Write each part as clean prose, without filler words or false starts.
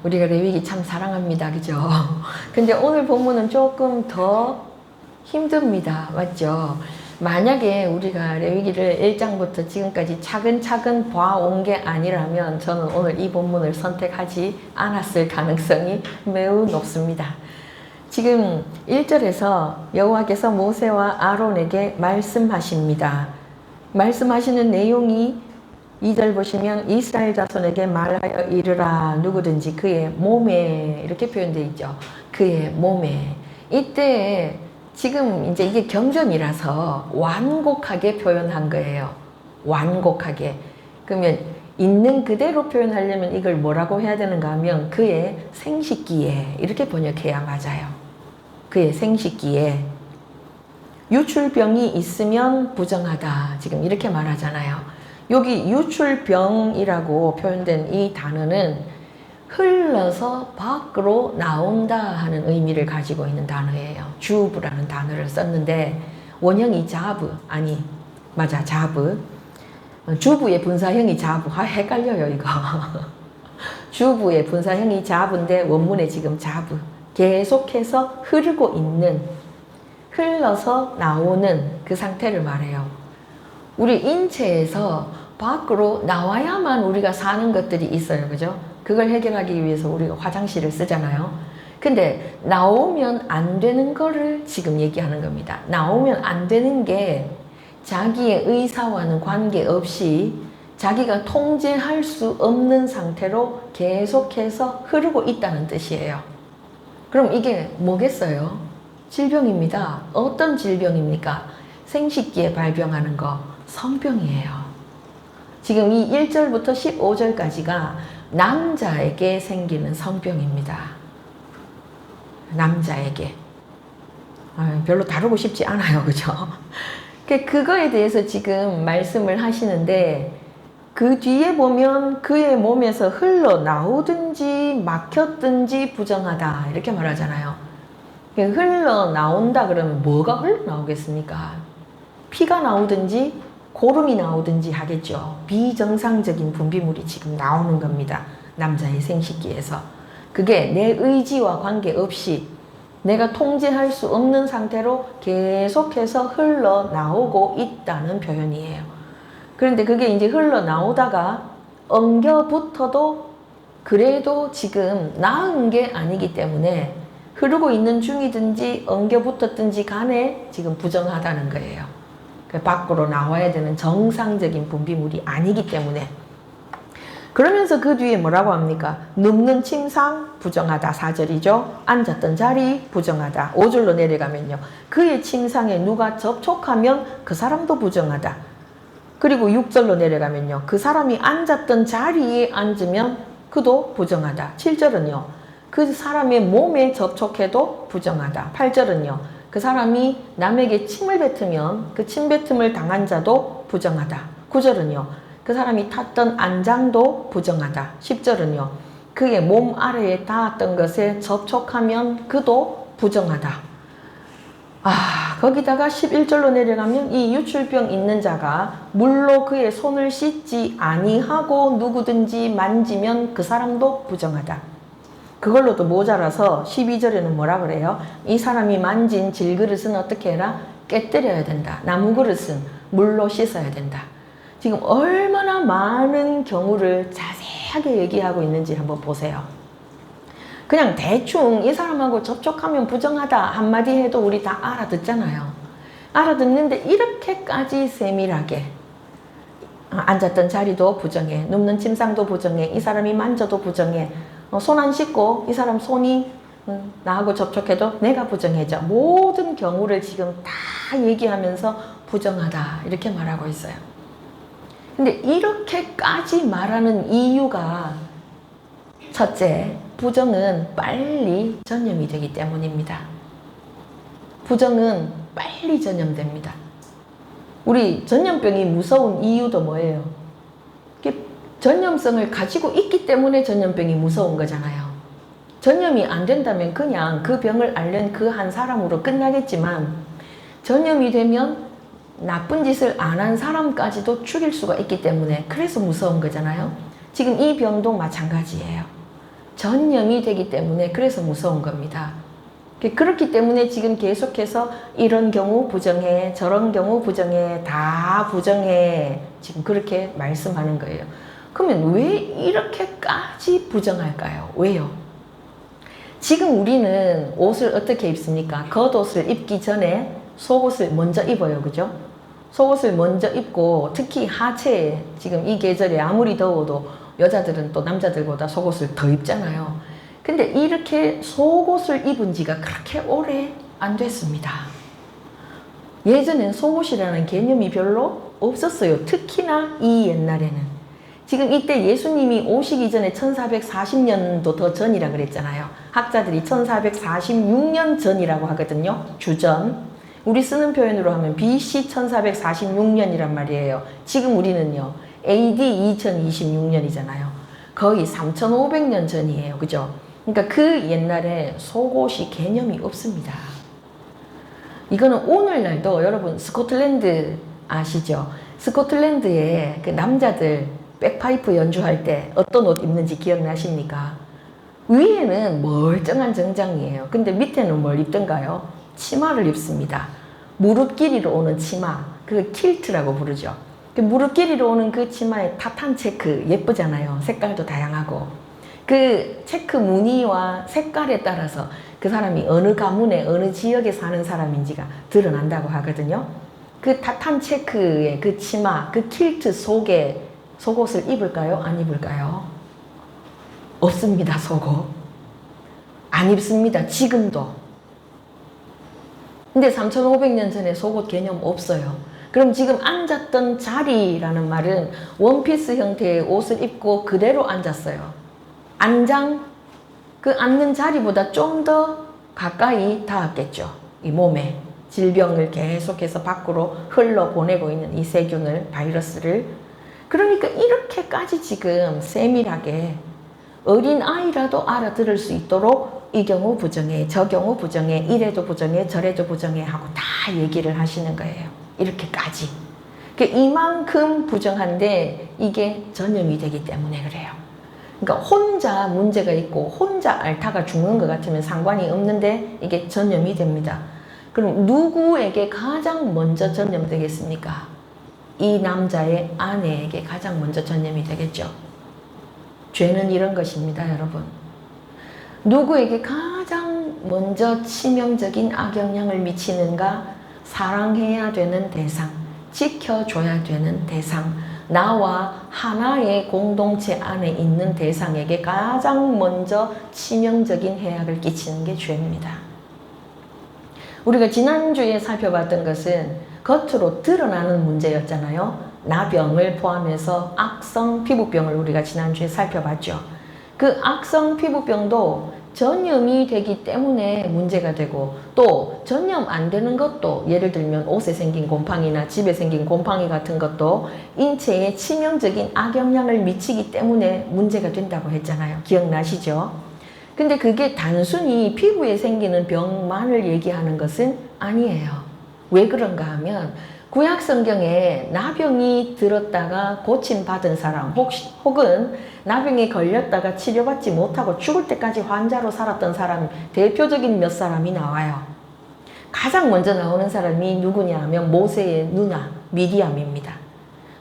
우리가 레위기 참 사랑합니다. 그죠? 근데 오늘 본문은 조금 더 힘듭니다. 맞죠? 만약에 우리가 레위기를 1장부터 지금까지 차근차근 봐온 게 아니라면 저는 오늘 이 본문을 선택하지 않았을 가능성이 매우 높습니다. 지금 1절에서 여호와께서 모세와 아론에게 말씀하십니다. 말씀하시는 내용이 2절 보시면 이스라엘 자손에게 말하여 이르라 누구든지 그의 몸에 이렇게 표현되어 있죠. 그의 몸에. 이때 지금 이제 이게 경전이라서 완곡하게 표현한 거예요. 완곡하게. 그러면 있는 그대로 표현하려면 이걸 뭐라고 해야 되는가 하면 그의 생식기에 이렇게 번역해야 맞아요. 그의 생식기에 유출병이 있으면 부정하다. 지금 이렇게 말하잖아요. 여기 유출병이라고 표현된 이 단어는 흘러서 밖으로 나온다 하는 의미를 가지고 있는 단어예요. 주브라는 단어를 썼는데 원형이 자브, 아니 맞아 자브. 주부의 분사형이 자부. 헷갈려요 이거. 주부의 분사형이 자부인데 원문에 지금 자부. 계속해서 흐르고 있는, 흘러서 나오는 그 상태를 말해요. 우리 인체에서 밖으로 나와야만 우리가 사는 것들이 있어요. 그죠? 그걸 해결하기 위해서 우리가 화장실을 쓰잖아요. 근데 나오면 안 되는 거를 지금 얘기하는 겁니다. 나오면 안 되는 게 자기의 의사와는 관계없이 자기가 통제할 수 없는 상태로 계속해서 흐르고 있다는 뜻이에요. 그럼 이게 뭐겠어요? 질병입니다. 어떤 질병입니까? 생식기에 발병하는 거, 성병이에요. 지금 이 1절부터 15절까지가 남자에게 생기는 성병입니다. 남자에게. 별로 다루고 싶지 않아요. 그죠? 그거에 대해서 지금 말씀을 하시는데 그 뒤에 보면 그의 몸에서 흘러나오든지 막혔든지 부정하다 이렇게 말하잖아요. 흘러나온다 그러면 뭐가 흘러나오겠습니까? 피가 나오든지 고름이 나오든지 하겠죠. 비정상적인 분비물이 지금 나오는 겁니다. 남자의 생식기에서. 그게 내 의지와 관계없이 내가 통제할 수 없는 상태로 계속해서 흘러나오고 있다는 표현이에요. 그런데 그게 이제 흘러나오다가 엉겨붙어도 그래도 지금 나은 게 아니기 때문에 흐르고 있는 중이든지 엉겨붙었든지 간에 지금 부정하다는 거예요. 밖으로 나와야 되는 정상적인 분비물이 아니기 때문에. 그러면서 그 뒤에 뭐라고 합니까? 눕는 침상 부정하다. 4절이죠. 앉았던 자리 부정하다. 5절로 내려가면요. 그의 침상에 누가 접촉하면 그 사람도 부정하다. 그리고 6절로 내려가면요. 그 사람이 앉았던 자리에 앉으면 그도 부정하다. 7절은요. 그 사람의 몸에 접촉해도 부정하다. 8절은요. 그 사람이 남에게 침을 뱉으면 그 침 뱉음을 당한 자도 부정하다. 9절은요. 그 사람이 탔던 안장도 부정하다. 10절은요. 그의 몸 아래에 닿았던 것에 접촉하면 그도 부정하다. 거기다가 11절로 내려가면 이 유출병 있는 자가 물로 그의 손을 씻지 아니하고 누구든지 만지면 그 사람도 부정하다. 그걸로도 모자라서 12절에는 뭐라 그래요? 이 사람이 만진 질그릇은 어떻게 해라? 깨뜨려야 된다. 나무 그릇은 물로 씻어야 된다. 지금 얼마나 많은 경우를 자세하게 얘기하고 있는지 한번 보세요. 그냥 대충 이 사람하고 접촉하면 부정하다 한마디 해도 우리 다 알아듣잖아요. 알아듣는데 이렇게까지 세밀하게 앉았던 자리도 부정해, 눕는 침상도 부정해, 이 사람이 만져도 부정해, 손 안 씻고 이 사람 손이 나하고 접촉해도 내가 부정해져. 모든 경우를 지금 다 얘기하면서 부정하다 이렇게 말하고 있어요. 근데 이렇게까지 말하는 이유가 첫째, 부정은 빨리 전염이 되기 때문입니다. 부정은 빨리 전염됩니다. 우리 전염병이 무서운 이유도 뭐예요? 전염성을 가지고 있기 때문에 전염병이 무서운 거잖아요. 전염이 안 된다면 그냥 그 병을 앓는 그 한 사람으로 끝나겠지만 전염이 되면 나쁜 짓을 안 한 사람까지도 죽일 수가 있기 때문에 그래서 무서운 거잖아요. 지금 이 병도 마찬가지예요. 전염이 되기 때문에 그래서 무서운 겁니다. 그렇기 때문에 지금 계속해서 이런 경우 부정해, 저런 경우 부정해, 다 부정해, 지금 그렇게 말씀하는 거예요. 그러면 왜 이렇게까지 부정할까요? 왜요? 지금 우리는 옷을 어떻게 입습니까? 겉옷을 입기 전에 속옷을 먼저 입어요. 그죠? 속옷을 먼저 입고 특히 하체에 지금 이 계절에 아무리 더워도 여자들은 또 남자들보다 속옷을 더 입잖아요. 근데 이렇게 속옷을 입은 지가 그렇게 오래 안 됐습니다. 예전엔 속옷이라는 개념이 별로 없었어요. 특히나 이 옛날에는. 지금 이때 예수님이 오시기 전에 1440년도 더 전이라 그랬잖아요. 학자들이 1446년 전이라고 하거든요. 주전. 우리 쓰는 표현으로 하면 BC 1446년이란 말이에요. 지금 우리는요. AD 2026년이잖아요. 거의 3500년 전이에요. 그죠? 그러니까 그 옛날에 속옷이 개념이 없습니다. 이거는 오늘날도 여러분 스코틀랜드 아시죠? 스코틀랜드에 그 남자들 백파이프 연주할 때 어떤 옷 입는지 기억나십니까? 위에는 멀쩡한 정장이에요. 근데 밑에는 뭘 입던가요? 치마를 입습니다. 무릎 길이로 오는 치마, 그 킬트라고 부르죠. 그 무릎 길이로 오는 그 치마에 타탄 체크 예쁘잖아요. 색깔도 다양하고. 그 체크 무늬와 색깔에 따라서 그 사람이 어느 가문에 어느 지역에 사는 사람인지가 드러난다고 하거든요. 그 타탄 체크의 그 치마, 그 킬트 속에 속옷을 입을까요? 안 입을까요? 없습니다. 속옷 안 입습니다. 지금도. 근데 3500년 전에 속옷 개념 없어요. 그럼 지금 앉았던 자리라는 말은 원피스 형태의 옷을 입고 그대로 앉았어요. 안장, 그 앉는 자리보다 좀 더 가까이 닿았겠죠. 이 몸에 질병을 계속해서 밖으로 흘러보내고 있는 이 세균을, 바이러스를. 그러니까 이렇게까지 지금 세밀하게 어린 아이라도 알아들을 수 있도록 이 경우 부정해, 저 경우 부정해, 이래도 부정해, 저래도 부정해 하고 다 얘기를 하시는 거예요. 이렇게까지. 이만큼 부정한데 이게 전염이 되기 때문에 그래요. 그러니까 혼자 문제가 있고 혼자 앓다가 죽는 것 같으면 상관이 없는데 이게 전염이 됩니다. 그럼 누구에게 가장 먼저 전염되겠습니까? 이 남자의 아내에게 가장 먼저 전염이 되겠죠. 죄는 이런 것입니다, 여러분. 누구에게 가장 먼저 치명적인 악영향을 미치는가? 사랑해야 되는 대상, 지켜줘야 되는 대상, 나와 하나의 공동체 안에 있는 대상에게 가장 먼저 치명적인 해악을 끼치는 게 죄입니다. 우리가 지난주에 살펴봤던 것은 겉으로 드러나는 문제였잖아요. 나병을 포함해서 악성 피부병을 우리가 지난주에 살펴봤죠. 그 악성 피부병도 전염이 되기 때문에 문제가 되고 또 전염 안 되는 것도 예를 들면 옷에 생긴 곰팡이나 집에 생긴 곰팡이 같은 것도 인체에 치명적인 악영향을 미치기 때문에 문제가 된다고 했잖아요. 기억나시죠? 근데 그게 단순히 피부에 생기는 병만을 얘기하는 것은 아니에요. 왜 그런가 하면 구약 성경에 나병이 들었다가 고침받은 사람 혹은 나병에 걸렸다가 치료받지 못하고 죽을 때까지 환자로 살았던 사람 대표적인 몇 사람이 나와요. 가장 먼저 나오는 사람이 누구냐 하면 모세의 누나 미리암입니다.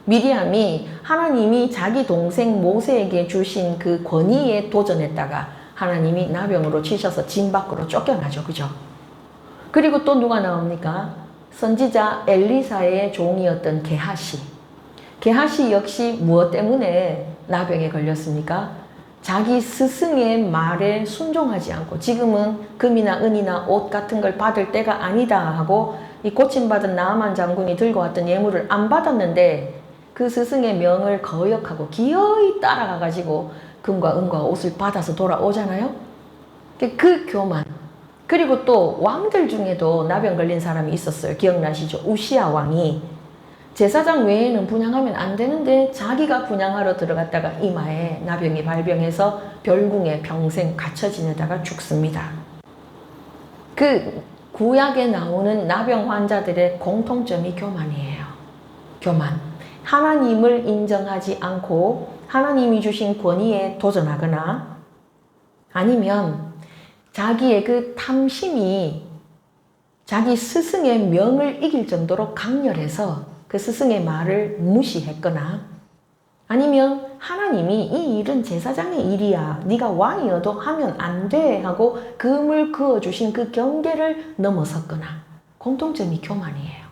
미리암이 하나님이 자기 동생 모세에게 주신 그 권위에 도전했다가 하나님이 나병으로 치셔서 진 밖으로 쫓겨나죠. 그죠? 그리고 또 누가 나옵니까? 선지자 엘리사의 종이었던 게하시. 게하시 역시 무엇 때문에 나병에 걸렸습니까? 자기 스승의 말에 순종하지 않고 지금은 금이나 은이나 옷 같은 걸 받을 때가 아니다 하고 이 고침받은 나아만 장군이 들고 왔던 예물을 안 받았는데 그 스승의 명을 거역하고 기어이 따라가가지고 금과 은과 옷을 받아서 돌아오잖아요. 그 교만. 그리고 또 왕들 중에도 나병 걸린 사람이 있었어요. 기억나시죠? 우시아 왕이 제사장 외에는 분향하면 안 되는데 자기가 분향하러 들어갔다가 이마에 나병이 발병해서 별궁에 평생 갇혀 지내다가 죽습니다. 그 구약에 나오는 나병 환자들의 공통점이 교만이에요. 교만. 하나님을 인정하지 않고 하나님이 주신 권위에 도전하거나 아니면 자기의 그 탐심이 자기 스승의 명을 이길 정도로 강렬해서 그 스승의 말을 무시했거나, 아니면 하나님이 이 일은 제사장의 일이야, 네가 왕이어도 하면 안 돼 하고 금을 그어주신 그 경계를 넘어섰거나, 공통점이 교만이에요.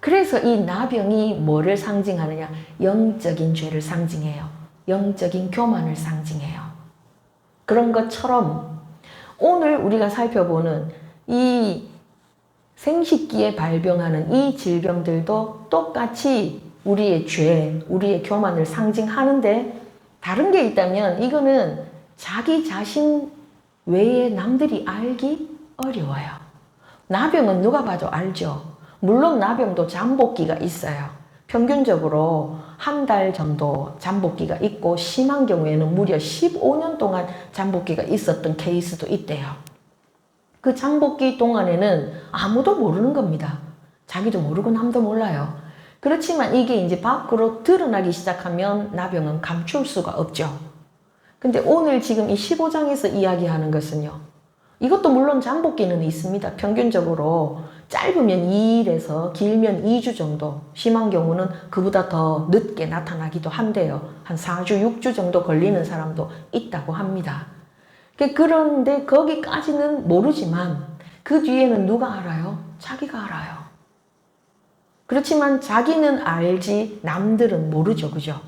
그래서 이 나병이 뭐를 상징하느냐? 영적인 죄를 상징해요. 영적인 교만을 상징해요. 그런 것처럼 오늘 우리가 살펴보는 이 생식기에 발병하는 이 질병들도 똑같이 우리의 죄, 우리의 교만을 상징하는데, 다른 게 있다면 이거는 자기 자신 외에 남들이 알기 어려워요. 나병은 누가 봐도 알죠. 물론 나병도 잠복기가 있어요. 평균적으로 한 달 정도 잠복기가 있고, 심한 경우에는 무려 15년 동안 잠복기가 있었던 케이스도 있대요. 그 잠복기 동안에는 아무도 모르는 겁니다. 자기도 모르고 남도 몰라요. 그렇지만 이게 이제 밖으로 드러나기 시작하면 나병은 감출 수가 없죠. 근데 오늘 지금 이 15장에서 이야기하는 것은요, 이것도 물론 잠복기는 있습니다. 평균적으로 짧으면 2일에서 길면 2주 정도, 심한 경우는 그보다 더 늦게 나타나기도 한데요. 한 4주, 6주 정도 걸리는 사람도 있다고 합니다. 그런데 거기까지는 모르지만 그 뒤에는 누가 알아요? 자기가 알아요. 그렇지만 자기는 알지 남들은 모르죠. 그죠?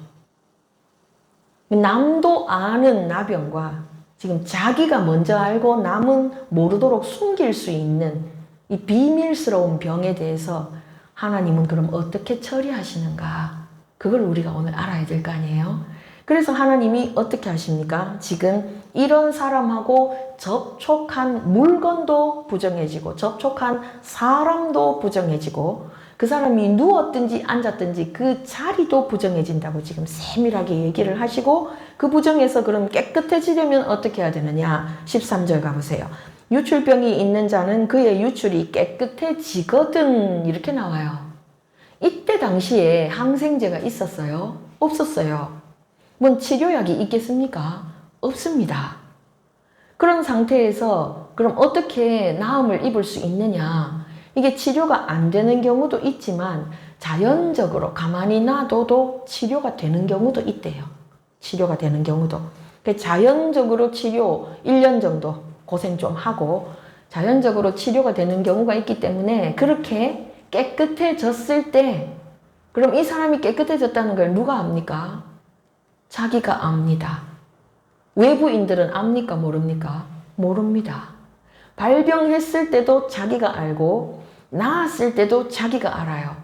남도 아는 나병과 지금 자기가 먼저 알고 남은 모르도록 숨길 수 있는 이 비밀스러운 병에 대해서 하나님은 그럼 어떻게 처리하시는가? 그걸 우리가 오늘 알아야 될 거 아니에요? 그래서 하나님이 어떻게 하십니까? 지금 이런 사람하고 접촉한 물건도 부정해지고, 접촉한 사람도 부정해지고, 그 사람이 누웠든지 앉았든지 그 자리도 부정해진다고 지금 세밀하게 얘기를 하시고, 그 부정에서 그럼 깨끗해지려면 어떻게 해야 되느냐? 13절 가보세요. 유출병이 있는 자는 그의 유출이 깨끗해지거든, 이렇게 나와요. 이때 당시에 항생제가 있었어요? 없었어요. 뭔 치료약이 있겠습니까? 없습니다. 그런 상태에서 그럼 어떻게 나음을 입을 수 있느냐? 이게 치료가 안 되는 경우도 있지만 자연적으로 가만히 놔둬도 치료가 되는 경우도 있대요. 치료가 되는 경우도. 자연적으로 치료 1년 정도 고생 좀 하고 자연적으로 치료가 되는 경우가 있기 때문에, 그렇게 깨끗해졌을 때, 그럼 이 사람이 깨끗해졌다는 걸 누가 압니까? 자기가 압니다. 외부인들은 압니까? 모릅니까? 모릅니다. 발병했을 때도 자기가 알고 나았을 때도 자기가 알아요.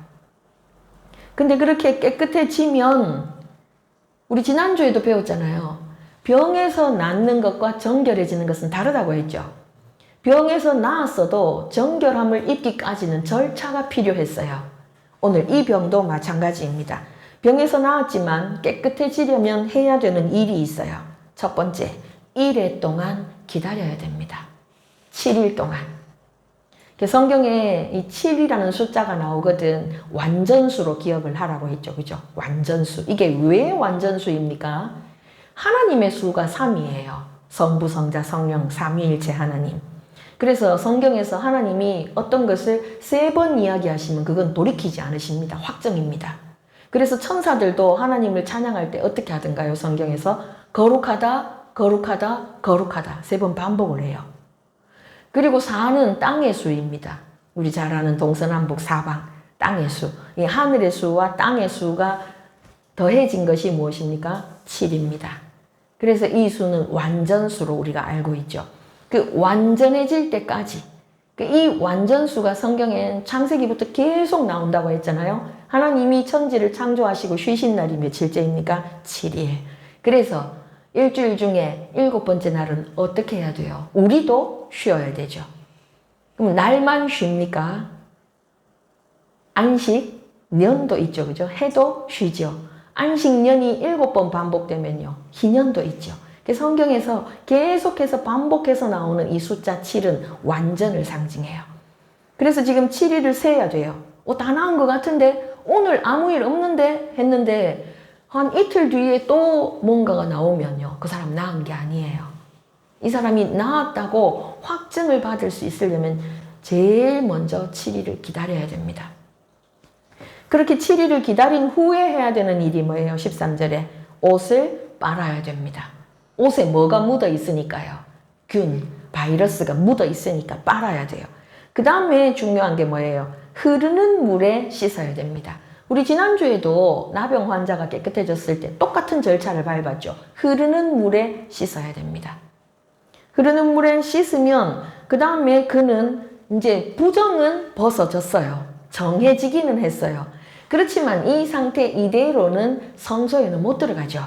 근데 그렇게 깨끗해지면, 우리 지난주에도 배웠잖아요. 병에서 낫는 것과 정결해지는 것은 다르다고 했죠. 병에서 나았어도 정결함을 입기까지는 절차가 필요했어요. 오늘 이 병도 마찬가지입니다. 병에서 나았지만 깨끗해지려면 해야 되는 일이 있어요. 첫 번째, 1회 동안 기다려야 됩니다. 7일 동안. 성경에 이 7이라는 숫자가 나오거든. 완전수로 기억을 하라고 했죠. 그죠? 완전수. 이게 왜 완전수입니까? 하나님의 수가 3이에요. 성부, 성자, 성령, 삼위일체 하나님. 그래서 성경에서 하나님이 어떤 것을 3번 이야기하시면 그건 돌이키지 않으십니다. 확정입니다. 그래서 천사들도 하나님을 찬양할 때 어떻게 하던가요? 성경에서 거룩하다, 거룩하다, 거룩하다 3번 반복을 해요. 그리고 4는 땅의 수입니다. 우리 잘 아는 동서남북 사방, 땅의 수. 이 하늘의 수와 땅의 수가 더해진 것이 무엇입니까? 7입니다. 그래서 이 수는 완전수로 우리가 알고 있죠. 그 완전해질 때까지, 이 완전수가 성경엔 창세기부터 계속 나온다고 했잖아요. 하나님이 천지를 창조하시고 쉬신 날이 며칠째입니까? 7일. 그래서 일주일 중에 7번째 날은 어떻게 해야 돼요? 우리도 쉬어야 되죠. 그럼 날만 쉽니까? 안식, 년도 있죠. 그죠? 해도 쉬죠. 안식년이 7번 반복되면요, 희년도 있죠. 성경에서 계속해서 반복해서 나오는 이 숫자 7은 완전을 상징해요. 그래서 지금 7일을 세야 돼요. 다 나은 것 같은데 오늘 아무 일 없는데 했는데 한 이틀 뒤에 또 뭔가가 나오면요, 그 사람 나은 게 아니에요. 이 사람이 나았다고 확증을 받을 수 있으려면 제일 먼저 7일을 기다려야 됩니다. 그렇게 7일을 기다린 후에 해야 되는 일이 뭐예요? 13절에 옷을 빨아야 됩니다. 옷에 뭐가 묻어 있으니까요. 균, 바이러스가 묻어 있으니까 빨아야 돼요. 그 다음에 중요한 게 뭐예요? 흐르는 물에 씻어야 됩니다. 우리 지난주에도 나병 환자가 깨끗해졌을 때 똑같은 절차를 밟았죠. 흐르는 물에 씻어야 됩니다. 흐르는 물에 씻으면 그 다음에 그는 이제 부정은 벗어졌어요. 정해지기는 했어요. 그렇지만 이 상태 이대로는 성소에는 못 들어가죠.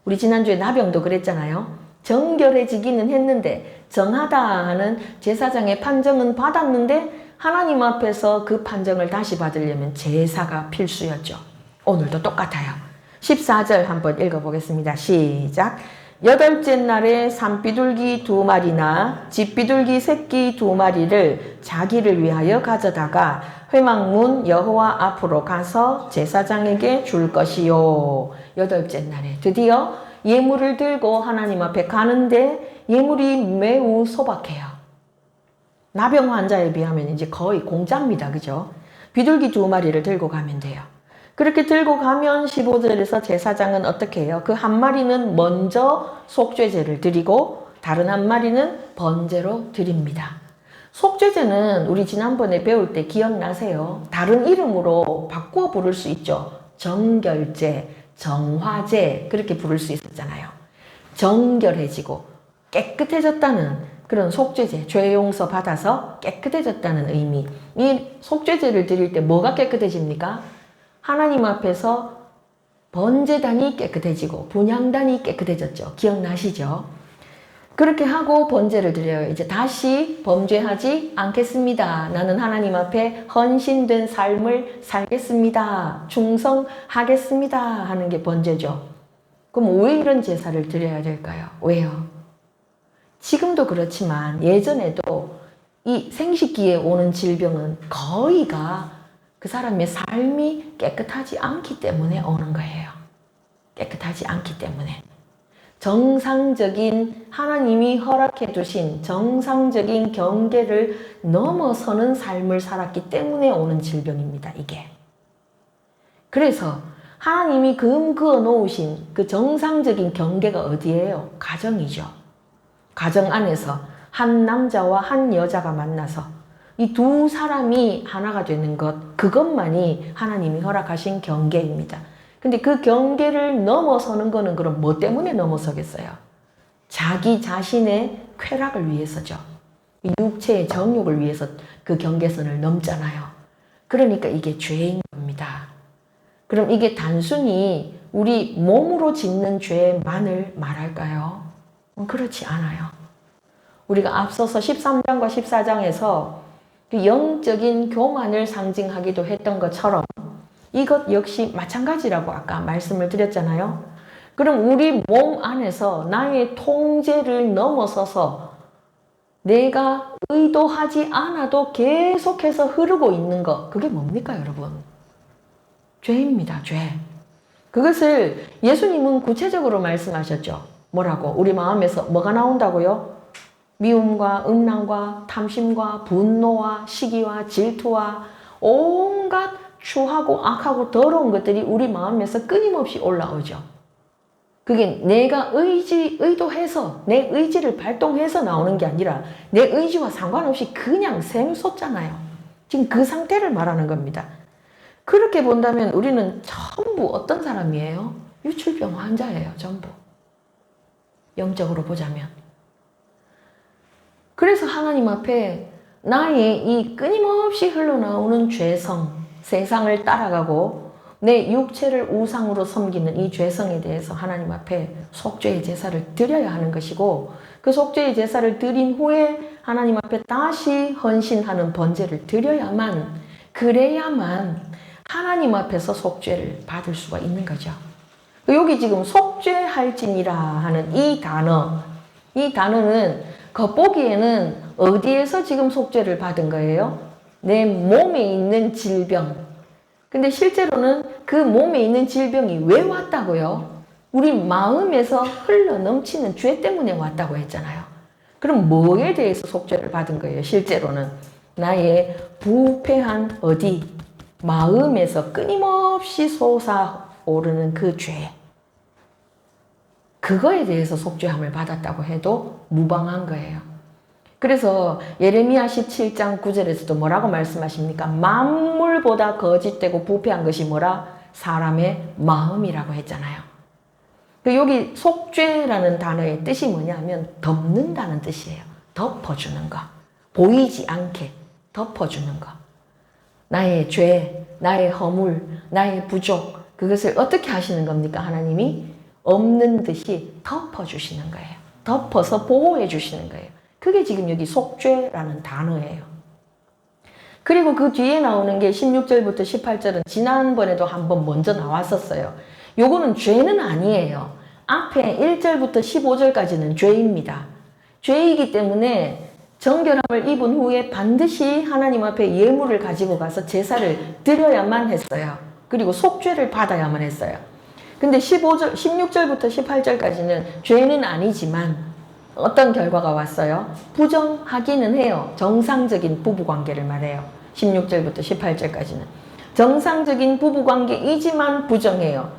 우리 지난주에 나병도 그랬잖아요. 정결해지기는 했는데 정하다 하는 제사장의 판정은 받았는데 하나님 앞에서 그 판정을 다시 받으려면 제사가 필수였죠. 오늘도 똑같아요. 14절 한번 읽어보겠습니다. 시작. 8째 날에 산비둘기 2마리나 집비둘기 새끼 2마리를 자기를 위하여 가져다가 회막문 여호와 앞으로 가서 제사장에게 줄 것이요. 8째 날에 드디어 예물을 들고 하나님 앞에 가는데 예물이 매우 소박해요. 나병 환자에 비하면 이제 거의 공짜입니다. 그죠? 비둘기 2마리를 들고 가면 돼요. 그렇게 들고 가면 15절에서 제사장은 어떻게 해요? 그 한 마리는 먼저 속죄제를 드리고 다른 한 마리는 번제로 드립니다. 속죄제는 우리 지난번에 배울 때 기억나세요? 다른 이름으로 바꾸어 부를 수 있죠. 정결제, 정화제 그렇게 부를 수 있었잖아요. 정결해지고 깨끗해졌다는 그런 속죄제, 죄 용서 받아서 깨끗해졌다는 의미. 이 속죄제를 드릴 때 뭐가 깨끗해집니까? 하나님 앞에서 번제단이 깨끗해지고 분향단이 깨끗해졌죠. 기억나시죠? 그렇게 하고 번제를 드려요. 이제 다시 범죄하지 않겠습니다. 나는 하나님 앞에 헌신된 삶을 살겠습니다. 충성하겠습니다. 하는 게 번제죠. 그럼 왜 이런 제사를 드려야 될까요? 왜요? 지금도 그렇지만 예전에도 이 생식기에 오는 질병은 거의가 그 사람의 삶이 깨끗하지 않기 때문에 오는 거예요. 깨끗하지 않기 때문에. 정상적인 하나님이 허락해 두신 정상적인 경계를 넘어서는 삶을 살았기 때문에 오는 질병입니다. 이게. 그래서 하나님이 그어 놓으신 그 정상적인 경계가 어디예요? 가정이죠. 가정 안에서 한 남자와 한 여자가 만나서 이 두 사람이 하나가 되는 것, 그것만이 하나님이 허락하신 경계입니다. 근데 그 경계를 넘어서는 거는 그럼 뭐 때문에 넘어서겠어요? 자기 자신의 쾌락을 위해서죠. 육체의 정욕을 위해서 그 경계선을 넘잖아요. 그러니까 이게 죄인 겁니다. 그럼 이게 단순히 우리 몸으로 짓는 죄만을 말할까요? 그렇지 않아요. 우리가 앞서서 13장과 14장에서 그 영적인 교만을 상징하기도 했던 것처럼 이것 역시 마찬가지라고 아까 말씀을 드렸잖아요. 그럼 우리 몸 안에서 나의 통제를 넘어서서 내가 의도하지 않아도 계속해서 흐르고 있는 것, 그게 뭡니까 여러분? 죄입니다. 죄. 그것을 예수님은 구체적으로 말씀하셨죠. 뭐라고? 우리 마음에서 뭐가 나온다고요? 미움과 음란과 탐심과 분노와 시기와 질투와 온갖 추하고 악하고 더러운 것들이 우리 마음에서 끊임없이 올라오죠. 그게 내가 의도해서 내 의지를 발동해서 나오는 게 아니라 내 의지와 상관없이 그냥 샘솟잖아요. 지금 그 상태를 말하는 겁니다. 그렇게 본다면 우리는 전부 어떤 사람이에요? 유출병 환자예요. 전부. 영적으로 보자면. 그래서 하나님 앞에 나의 이 끊임없이 흘러나오는 죄성, 세상을 따라가고 내 육체를 우상으로 섬기는 이 죄성에 대해서 하나님 앞에 속죄의 제사를 드려야 하는 것이고 그 속죄의 제사를 드린 후에 하나님 앞에 다시 헌신하는 번제를 드려야만 그래야만 하나님 앞에서 속죄를 받을 수가 있는 거죠. 여기 지금 속죄할지니라 하는 이 단어는 겉보기에는 어디에서 지금 속죄를 받은 거예요? 내 몸에 있는 질병. 근데 실제로는 그 몸에 있는 질병이 왜 왔다고요? 우리 마음에서 흘러 넘치는 죄 때문에 왔다고 했잖아요. 그럼 뭐에 대해서 속죄를 받은 거예요? 실제로는 나의 부패한 어디? 마음에서 끊임없이 솟아오르는 그 죄. 그거에 대해서 속죄함을 받았다고 해도 무방한 거예요. 그래서 예레미야 17장 9절에서도 뭐라고 말씀하십니까? 만물보다 거짓되고 부패한 것이 뭐라? 사람의 마음이라고 했잖아요. 여기 속죄라는 단어의 뜻이 뭐냐면 덮는다는 뜻이에요. 덮어주는 거. 보이지 않게 덮어주는 거. 나의 죄, 나의 허물, 나의 부족, 그것을 어떻게 하시는 겁니까? 하나님이 없는 듯이 덮어주시는 거예요. 덮어서 보호해 주시는 거예요. 그게 지금 여기 속죄라는 단어예요. 그리고 그 뒤에 나오는 게 16절부터 18절은 지난번에도 한번 먼저 나왔었어요. 요거는 죄는 아니에요. 앞에 1절부터 15절까지는 죄입니다. 죄이기 때문에 정결함을 입은 후에 반드시 하나님 앞에 예물을 가지고 가서 제사를 드려야만 했어요. 그리고 속죄를 받아야만 했어요. 근데 16절부터 18절까지는 죄는 아니지만 어떤 결과가 왔어요? 부정하기는 해요. 정상적인 부부관계를 말해요. 16절부터 18절까지는. 정상적인 부부관계이지만 부정해요.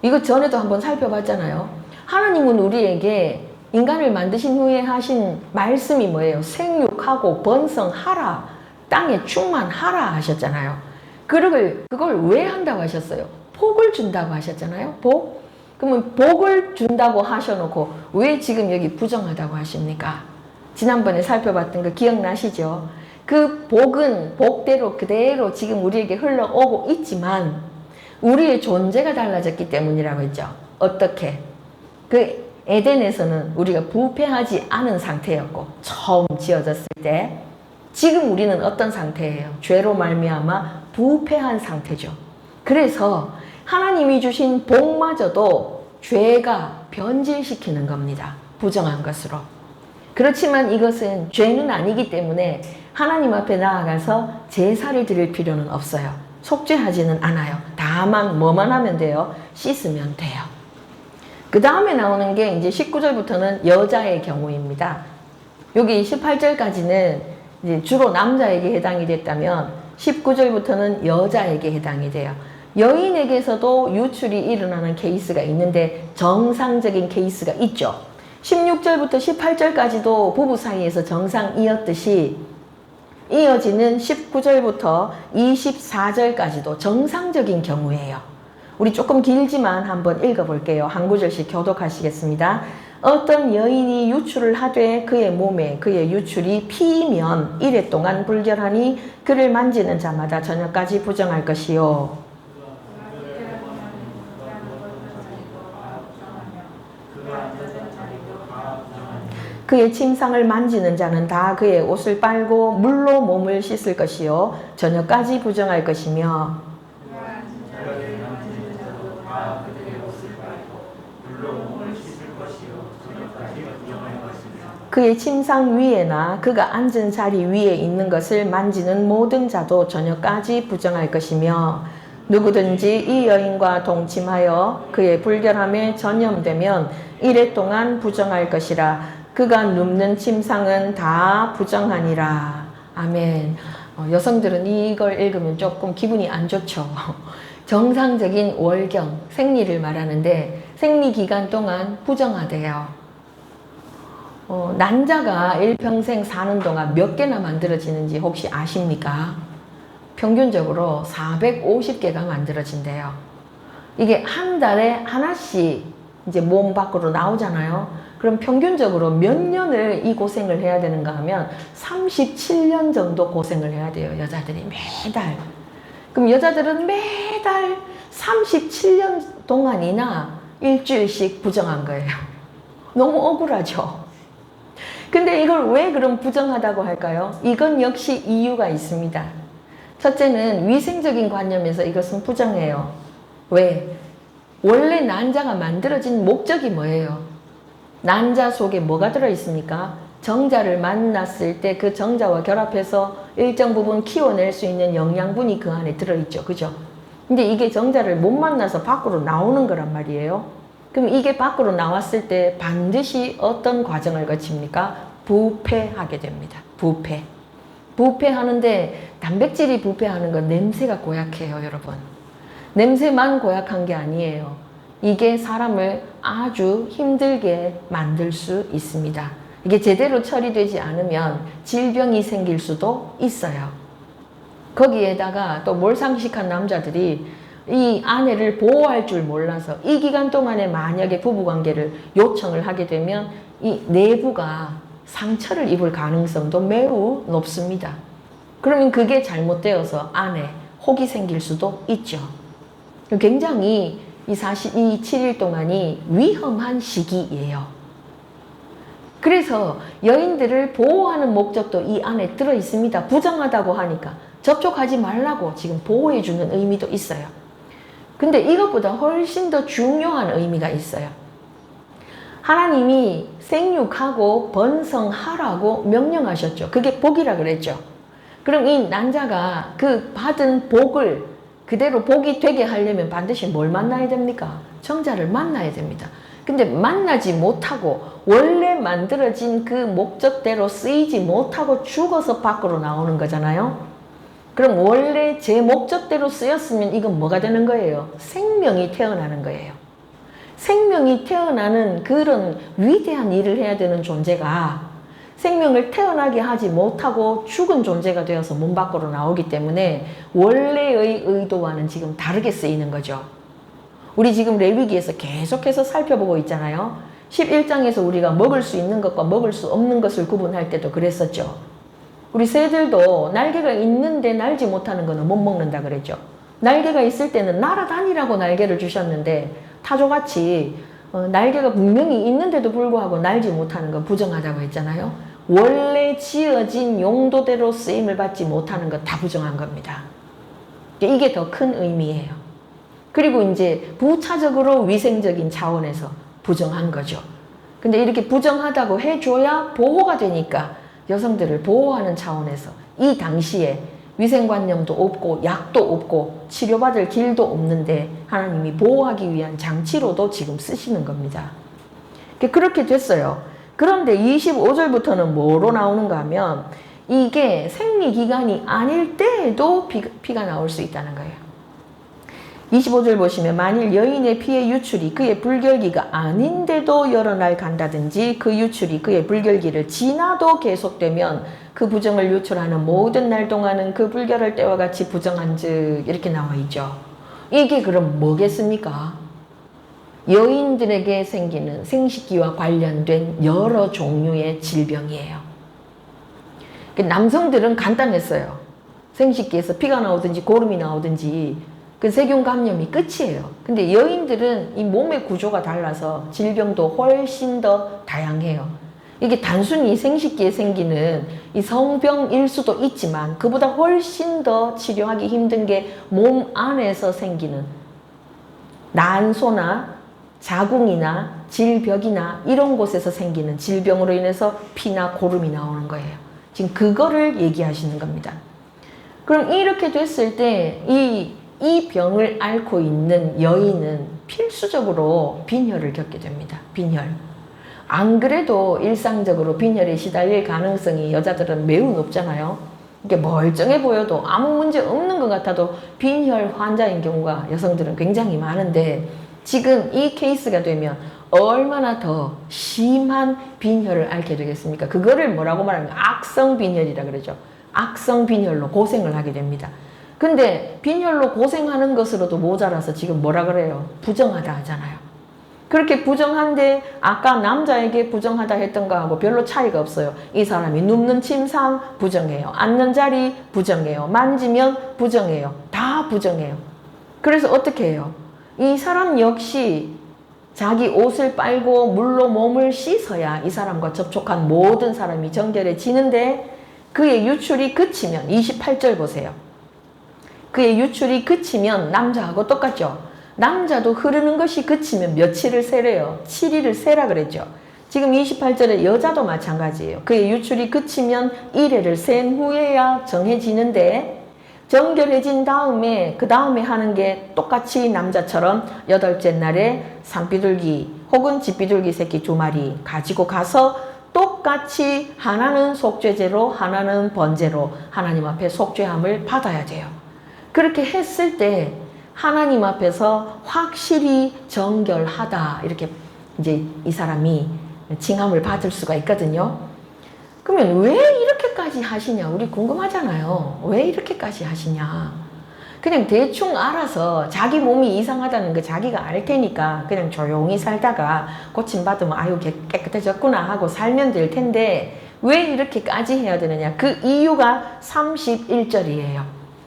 이거 전에도 한번 살펴봤잖아요. 하나님은 우리에게 인간을 만드신 후에 하신 말씀이 뭐예요? 생육하고 번성하라. 땅에 충만하라 하셨잖아요. 그걸 왜 한다고 하셨어요? 복을 준다고 하셨잖아요. 복? 그러면 복을 준다고 하셔놓고 왜 지금 여기 부정하다고 하십니까? 지난번에 살펴봤던 거 기억나시죠? 그 복은 복대로 그대로 지금 우리에게 흘러오고 있지만 우리의 존재가 달라졌기 때문이라고 했죠. 어떻게? 그 에덴에서는 우리가 부패하지 않은 상태였고 처음 지어졌을 때 지금 우리는 어떤 상태예요? 죄로 말미암아 부패한 상태죠. 그래서 하나님이 주신 복마저도 죄가 변질시키는 겁니다. 부정한 것으로. 그렇지만 이것은 죄는 아니기 때문에 하나님 앞에 나아가서 제사를 드릴 필요는 없어요. 속죄하지는 않아요. 다만 뭐만 하면 돼요? 씻으면 돼요. 그 다음에 나오는 게 이제 19절부터는 여자의 경우입니다. 여기 18절까지는 이제 주로 남자에게 해당이 됐다면 19절부터는 여자에게 해당이 돼요. 여인에게서도 유출이 일어나는 케이스가 있는데 정상적인 케이스가 있죠. 16절부터 18절까지도 부부 사이에서 정상이었듯이 이어지는 19절부터 24절까지도 정상적인 경우예요. 우리 조금 길지만 한번 읽어볼게요. 한 구절씩 교독하시겠습니다. 어떤 여인이 유출을 하되 그의 몸에 그의 유출이 피이면 이래 동안 불결하니 그를 만지는 자마다 저녁까지 부정할 것이요. 그의 침상을 만지는 자는 다 그의 옷을 빨고 물로 몸을 씻을 것이요 저녁까지 부정할 것이며 그의 침상 위에나 그가 앉은 자리 위에 있는 것을 만지는 모든 자도 저녁까지 부정할 것이며 누구든지 이 여인과 동침하여 그의 불결함에 전염되면 이래 동안 부정할 것이라. 그가 눕는 침상은 다 부정하니라. 아멘. 여성들은 이걸 읽으면 조금 기분이 안 좋죠. 정상적인 월경, 생리를 말하는데 생리 기간 동안 부정하대요. 난자가 일평생 사는 동안 몇 개나 만들어지는지 혹시 아십니까? 평균적으로 450개가 만들어진대요. 이게 한 달에 하나씩 이제 몸 밖으로 나오잖아요. 그럼 평균적으로 몇 년을 이 고생을 해야 되는가 하면 37년 정도 고생을 해야 돼요. 여자들이 매달. 그럼 여자들은 매달 37년 동안이나 일주일씩 부정한 거예요. 너무 억울하죠. 근데 이걸 왜 그럼 부정하다고 할까요? 이건 역시 이유가 있습니다. 첫째는 위생적인 관념에서 이것은 부정해요. 왜? 원래 난자가 만들어진 목적이 뭐예요? 난자 속에 뭐가 들어있습니까? 정자를 만났을 때 그 정자와 결합해서 일정 부분 키워낼 수 있는 영양분이 그 안에 들어있죠. 그죠? 근데 이게 정자를 못 만나서 밖으로 나오는 거란 말이에요. 그럼 이게 밖으로 나왔을 때 반드시 어떤 과정을 거칩니까? 부패하게 됩니다. 부패. 부패하는데 단백질이 부패하는 건 냄새가 고약해요, 여러분. 냄새만 고약한 게 아니에요. 이게 사람을 아주 힘들게 만들 수 있습니다. 이게 제대로 처리되지 않으면 질병이 생길 수도 있어요. 거기에다가 또 몰상식한 남자들이 이 아내를 보호할 줄 몰라서 이 기간 동안에 만약에 부부관계를 요청을 하게 되면 이 내부가 상처를 입을 가능성도 매우 높습니다. 그러면 그게 잘못되어서 안에 혹이 생길 수도 있죠. 굉장히 이 7일 동안이 위험한 시기예요. 그래서 여인들을 보호하는 목적도 이 안에 들어 있습니다. 부정하다고 하니까 접촉하지 말라고 지금 보호해주는 의미도 있어요. 근데 이것보다 훨씬 더 중요한 의미가 있어요. 하나님이 생육하고 번성하라고 명령하셨죠. 그게 복이라 그랬죠. 그럼 이 난자가 그 받은 복을 그대로 복이 되게 하려면 반드시 뭘 만나야 됩니까? 정자를 만나야 됩니다. 근데 만나지 못하고 원래 만들어진 그 목적대로 쓰이지 못하고 죽어서 밖으로 나오는 거잖아요. 그럼 원래 제 목적대로 쓰였으면 이건 뭐가 되는 거예요? 생명이 태어나는 거예요. 생명이 태어나는 그런 위대한 일을 해야 되는 존재가 생명을 태어나게 하지 못하고 죽은 존재가 되어서 문 밖으로 나오기 때문에 원래의 의도와는 지금 다르게 쓰이는 거죠. 우리 지금 레위기에서 계속해서 살펴보고 있잖아요. 11장에서 우리가 먹을 수 있는 것과 먹을 수 없는 것을 구분할 때도 그랬었죠. 우리 새들도 날개가 있는데 날지 못하는 거는 못 먹는다 그랬죠. 날개가 있을 때는 날아다니라고 날개를 주셨는데 타조같이 날개가 분명히 있는데도 불구하고 날지 못하는 건 부정하다고 했잖아요. 원래 지어진 용도대로 쓰임을 받지 못하는 건 다 부정한 겁니다. 이게 더 큰 의미예요. 그리고 이제 부차적으로 위생적인 차원에서 부정한 거죠. 근데 이렇게 부정하다고 해줘야 보호가 되니까 여성들을 보호하는 차원에서 이 당시에 위생관념도 없고 약도 없고 치료받을 길도 없는데 하나님이 보호하기 위한 장치로도 지금 쓰시는 겁니다. 그렇게 됐어요. 그런데 25절부터는 뭐로 나오는가 하면 이게 생리기간이 아닐 때에도 피가 나올 수 있다는 거예요. 25절 보시면 만일 여인의 피의 유출이 그의 불결기가 아닌데도 여러 날 간다든지 그 유출이 그의 불결기를 지나도 계속되면 그 부정을 유출하는 모든 날 동안은 그 불결할 때와 같이 부정한즉 이렇게 나와 있죠. 이게 그럼 뭐겠습니까? 여인들에게 생기는 생식기와 관련된 여러 종류의 질병이에요. 남성들은 간단했어요. 생식기에서 피가 나오든지 고름이 나오든지 그 세균 감염이 끝이에요. 근데 여인들은 이 몸의 구조가 달라서 질병도 훨씬 더 다양해요. 이게 단순히 생식기에 생기는 이 성병일 수도 있지만 그보다 훨씬 더 치료하기 힘든 게 몸 안에서 생기는 난소나 자궁이나 질벽이나 이런 곳에서 생기는 질병으로 인해서 피나 고름이 나오는 거예요. 지금 그거를 얘기하시는 겁니다. 그럼 이렇게 됐을 때 이 병을 앓고 있는 여인은 필수적으로 빈혈을 겪게 됩니다. 빈혈. 안 그래도 일상적으로 빈혈에 시달릴 가능성이 여자들은 매우 높잖아요. 이게 멀쩡해 보여도 아무 문제 없는 것 같아도 빈혈 환자인 경우가 여성들은 굉장히 많은데 지금 이 케이스가 되면 얼마나 더 심한 빈혈을 앓게 되겠습니까? 그거를 뭐라고 말하면 악성 빈혈이라 그러죠. 악성 빈혈로 고생을 하게 됩니다. 근데 빈혈로 고생하는 것으로도 모자라서 지금 뭐라 그래요? 부정하다 하잖아요. 그렇게 부정한데 아까 남자에게 부정하다 했던 거하고 별로 차이가 없어요. 이 사람이 눕는 침상 부정해요. 앉는 자리 부정해요. 만지면 부정해요. 다 부정해요. 그래서 어떻게 해요? 이 사람 역시 자기 옷을 빨고 물로 몸을 씻어야 이 사람과 접촉한 모든 사람이 정결해지는데 그의 유출이 그치면 28절 보세요. 그의 유출이 그치면 남자하고 똑같죠. 남자도 흐르는 것이 그치면 며칠을 세래요. 7일을 세라 그랬죠. 지금 28절에 여자도 마찬가지예요. 그의 유출이 그치면 1회를 센 후에야 정해지는데 정결해진 다음에 그 다음에 하는 게 똑같이 남자처럼 8째 날에 산비둘기 혹은 집비둘기 새끼 2마리 가지고 가서 똑같이 하나는 속죄제로 하나는 번제로 하나님 앞에 속죄함을 받아야 돼요. 그렇게 했을 때 하나님 앞에서 확실히 정결하다 이렇게 이제 이 사람이 칭함을 받을 수가 있거든요. 그러면 왜 이렇게까지 하시냐? 우리 궁금하잖아요. 왜 이렇게까지 하시냐? 그냥 대충 알아서 자기 몸이 이상하다는 거 자기가 알 테니까 그냥 조용히 살다가 고침받으면 아유 깨끗해졌구나 하고 살면 될 텐데 왜 이렇게까지 해야 되느냐? 그 이유가 31절이에요.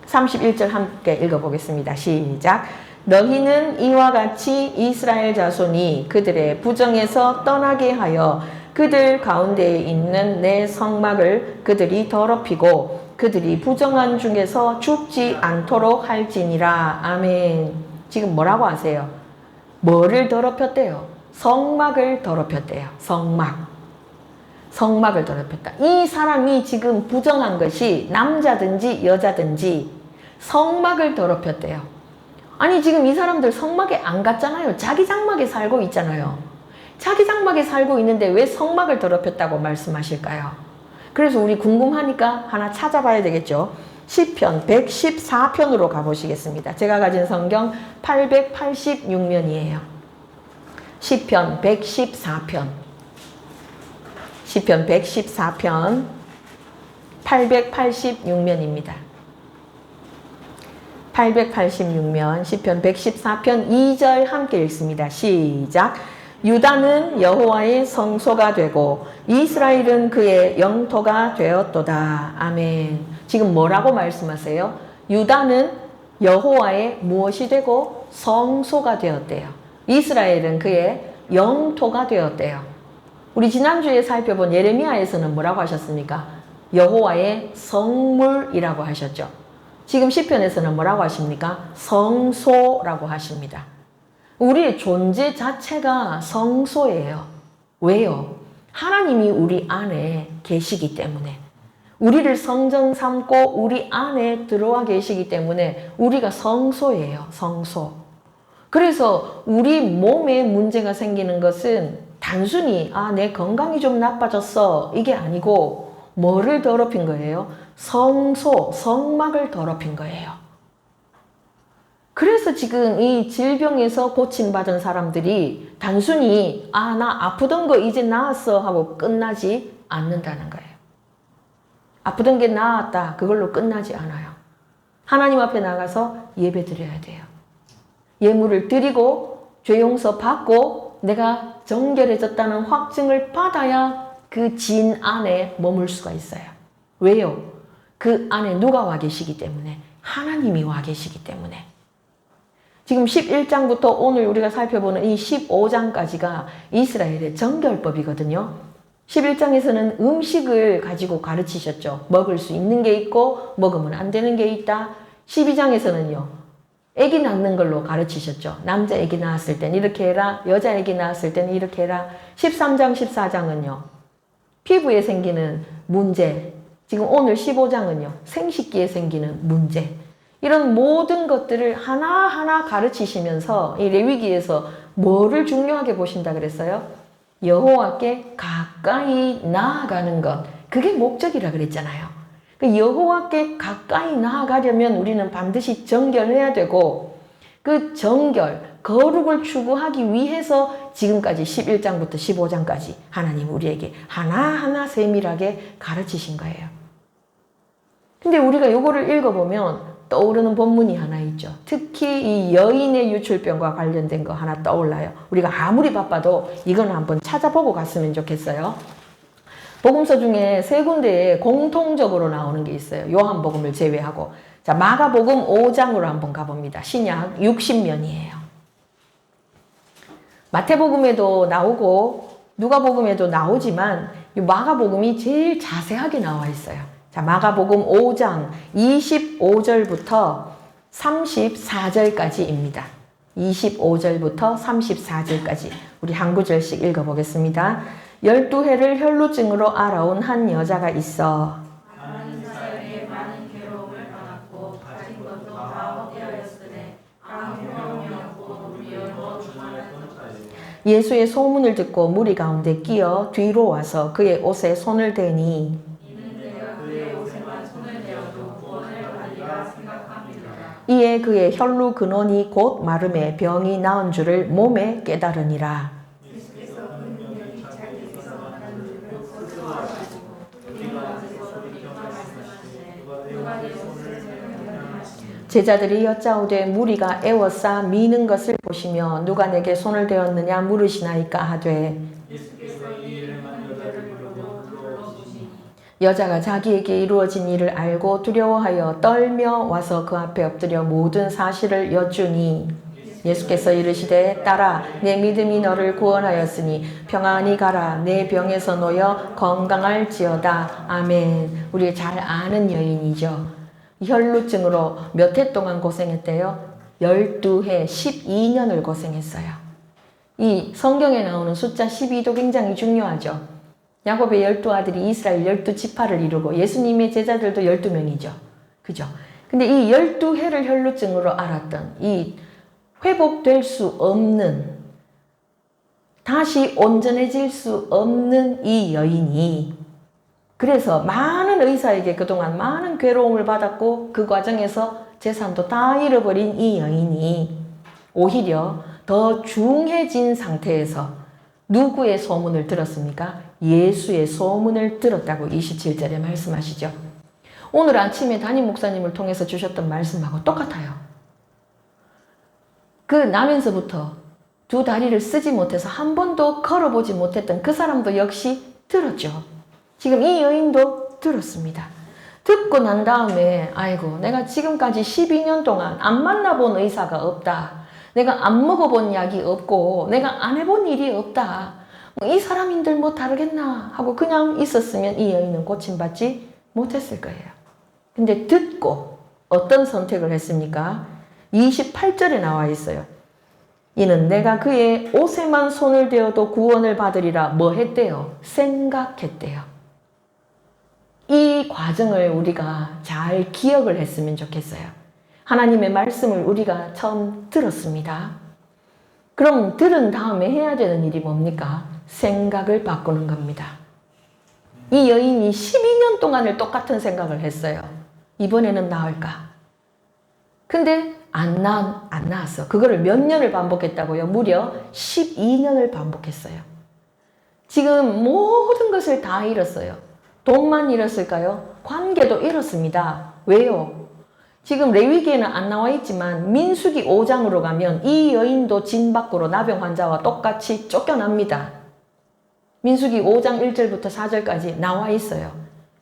31절 함께 읽어보겠습니다. 시작. 너희는 이와 같이 이스라엘 자손이 그들의 부정에서 떠나게 하여 그들 가운데에 있는 내 성막을 그들이 더럽히고 그들이 부정한 중에서 죽지 않도록 할지니라. 아멘. 지금 뭐라고 하세요? 뭐를 더럽혔대요? 성막을 더럽혔대요. 성막을 더럽혔다. 이 사람이 지금 부정한 것이 남자든지 여자든지 성막을 더럽혔대요. 아니 지금 이 사람들 성막에 안 갔잖아요. 자기 장막에 살고 있잖아요. 자기 장막에 살고 있는데 왜 성막을 더럽혔다고 말씀하실까요? 그래서 우리 궁금하니까 하나 찾아봐야 되겠죠. 시편 114편으로 가보시겠습니다. 제가 가진 성경 886면이에요. 시편 114편. 시편 114편 886면입니다. 886면 시편 114편 2절 함께 읽습니다. 시작. 유다는 여호와의 성소가 되고 이스라엘은 그의 영토가 되었도다. 아멘. 지금 뭐라고 말씀하세요? 유다는 여호와의 무엇이 되고 성소가 되었대요. 이스라엘은 그의 영토가 되었대요. 우리 지난주에 살펴본 예레미야에서는 뭐라고 하셨습니까? 여호와의 성물이라고 하셨죠. 지금 시편에서는 뭐라고 하십니까? 성소라고 하십니다. 우리의 존재 자체가 성소예요. 왜요? 하나님이 우리 안에 계시기 때문에, 우리를 성전 삼고 우리 안에 들어와 계시기 때문에 우리가 성소예요. 성소. 그래서 우리 몸에 문제가 생기는 것은 단순히 내 건강이 좀 나빠졌어 이게 아니고 뭐를 더럽힌 거예요? 성소, 성막을 더럽힌 거예요. 그래서 지금 이 질병에서 고침받은 사람들이 단순히 나 아프던 거 이제 나았어 하고 끝나지 않는다는 거예요. 아프던 게 나았다 그걸로 끝나지 않아요. 하나님 앞에 나가서 예배 드려야 돼요. 예물을 드리고 죄 용서 받고 내가 정결해졌다는 확증을 받아야 그 진 안에 머물 수가 있어요. 왜요? 그 안에 누가 와 계시기 때문에, 하나님이 와 계시기 때문에. 지금 11장부터 오늘 우리가 살펴보는 이 15장까지가 이스라엘의 정결법이거든요. 11장에서는 음식을 가지고 가르치셨죠. 먹을 수 있는 게 있고 먹으면 안 되는 게 있다. 12장에서는요. 아기 낳는 걸로 가르치셨죠. 남자 아기 낳았을 땐 이렇게 해라. 여자 아기 낳았을 때는 이렇게 해라. 13장, 14장은요. 피부에 생기는 문제. 지금 오늘 15장은요. 생식기에 생기는 문제. 이런 모든 것들을 하나하나 가르치시면서 이 레위기에서 뭐를 중요하게 보신다 그랬어요? 여호와께 가까이 나아가는 것. 그게 목적이라 그랬잖아요. 그 여호와께 가까이 나아가려면 우리는 반드시 정결해야 되고 그 정결, 거룩을 추구하기 위해서 지금까지 11장부터 15장까지 하나님 우리에게 하나하나 세밀하게 가르치신 거예요. 근데 우리가 요거를 읽어보면 떠오르는 본문이 하나 있죠. 특히 이 여인의 유출병과 관련된 거 하나 떠올라요. 우리가 아무리 바빠도 이건 한번 찾아보고 갔으면 좋겠어요. 복음서 중에 세 군데에 공통적으로 나오는 게 있어요. 요한복음을 제외하고. 자, 마가복음 5장으로 한번 가봅니다. 신약 60면이에요. 마태복음에도 나오고 누가복음에도 나오지만 이 마가복음이 제일 자세하게 나와 있어요. 자, 마가복음 5장 25절부터 34절까지입니다. 25절부터 34절까지 우리 한 구절씩 읽어보겠습니다. 12해를 혈루증으로 알아온 한 여자가 있어 많은 사람의 많은 괴로움을 받았고 가진 것도 다 헛되었으되 아무 병이 없고 무리여도 주만했던 예수의 소문을 듣고 무리 가운데 끼어 뒤로 와서 그의 옷에 손을 대니 이는 내가 그의 옷에만 손을 대어도 구원을 받으리라 생각함이니라. 이에 그의 혈루 근원이 곧 마름에 병이 나은 줄을 몸에 깨달으니라. 예수께서 그 능력이 자기에게서 나는 줄을 스스로 아시고 우리가 와서 소리가 말씀하시되 누가 내 옷을 제거하냐 하시니 제자들이 여짜오되 무리가 애워싸 미는 것을 보시며 누가 내게 손을 대었느냐 물으시나이까 하되 예수께서 이 일을 한 여자를 부르고 불러오시니 여자가 자기에게 이루어진 일을 알고 두려워하여 떨며 와서 그 앞에 엎드려 모든 사실을 여쭈니 예수께서 이르시되 딸아 내 믿음이 너를 구원하였으니 평안히 가라 내 병에서 놓여 건강할지어다. 아멘. 우리 잘 아는 여인이죠. 혈루증으로 몇 해 동안 고생했대요? 12해 12년을 고생했어요. 이 성경에 나오는 숫자 12도 굉장히 중요하죠. 야곱의 12아들이 이스라엘 12지파를 이루고 예수님의 제자들도 12명이죠. 그죠? 근데 이 12해를 혈루증으로 앓았던 이 회복될 수 없는 다시 온전해질 수 없는 이 여인이 그래서 많은 의사에게 그동안 많은 괴로움을 받았고 그 과정에서 재산도 다 잃어버린 이 여인이 오히려 더 중해진 상태에서 누구의 소문을 들었습니까? 예수의 소문을 들었다고 27절에 말씀하시죠. 오늘 아침에 담임 목사님을 통해서 주셨던 말씀하고 똑같아요. 그 나면서부터 두 다리를 쓰지 못해서 한 번도 걸어보지 못했던 그 사람도 역시 들었죠. 지금 이 여인도 들었습니다. 듣고 난 다음에 아이고 내가 지금까지 12년 동안 안 만나본 의사가 없다. 내가 안 먹어본 약이 없고 내가 안 해본 일이 없다. 이 사람인들 뭐 다르겠나 하고 그냥 있었으면 이 여인은 고침받지 못했을 거예요. 근데 듣고 어떤 선택을 했습니까? 28절에 나와 있어요. 이는 내가 그의 옷에만 손을 대어도 구원을 받으리라 뭐 했대요? 생각했대요. 이 과정을 우리가 잘 기억을 했으면 좋겠어요. 하나님의 말씀을 우리가 처음 들었습니다. 그럼 들은 다음에 해야 되는 일이 뭡니까? 생각을 바꾸는 겁니다. 이 여인이 12년 동안을 똑같은 생각을 했어요. 이번에는 나을까? 근데 안 나았어. 그거를 몇 년을 반복했다고요? 무려 12년을 반복했어요. 지금 모든 것을 다 잃었어요. 돈만 잃었을까요? 관계도 잃었습니다. 왜요? 지금 레위기에는 안 나와 있지만 민수기 5장으로 가면 이 여인도 진 밖으로 나병 환자와 똑같이 쫓겨납니다. 민수기 5장 1절부터 4절까지 나와 있어요.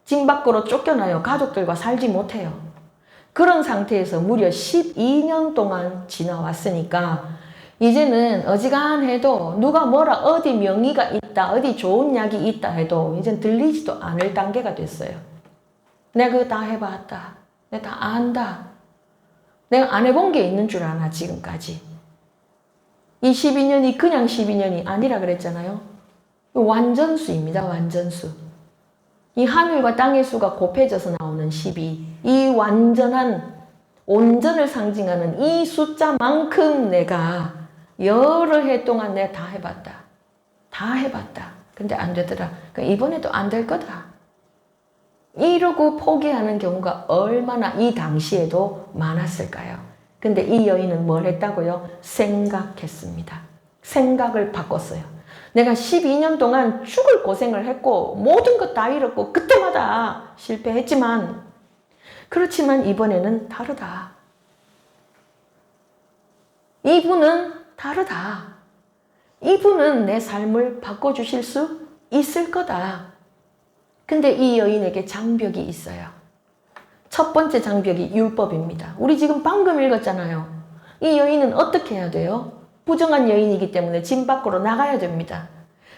진 밖으로 쫓겨나요. 가족들과 살지 못해요. 그런 상태에서 무려 12년 동안 지나왔으니까 이제는 어지간해도 누가 뭐라 어디 명의가 있다, 어디 좋은 약이 있다 해도 이젠 들리지도 않을 단계가 됐어요. 내가 그거 다 해봤다. 내가 다 안다. 내가 안 해본 게 있는 줄 아나 지금까지. 이 12년이 그냥 12년이 아니라 그랬잖아요. 완전수입니다. 완전수. 이 하늘과 땅의 수가 곱해져서 나오는 12. 이 완전한 온전을 상징하는 이 숫자만큼 내가 여러 해 동안 내가 다 해봤다. 다 해봤다. 근데 안 되더라. 그러니까 이번에도 안 될 거다. 이러고 포기하는 경우가 얼마나 이 당시에도 많았을까요? 근데 이 여인은 뭘 했다고요? 생각했습니다. 생각을 바꿨어요. 내가 12년 동안 죽을 고생을 했고 모든 것 다 잃었고 그때마다 실패했지만 그렇지만 이번에는 다르다. 이분은 다르다. 이분은 내 삶을 바꿔주실 수 있을 거다. 근데 이 여인에게 장벽이 있어요. 첫 번째 장벽이 율법입니다. 우리 지금 방금 읽었잖아요. 이 여인은 어떻게 해야 돼요? 부정한 여인이기 때문에 진 밖으로 나가야 됩니다.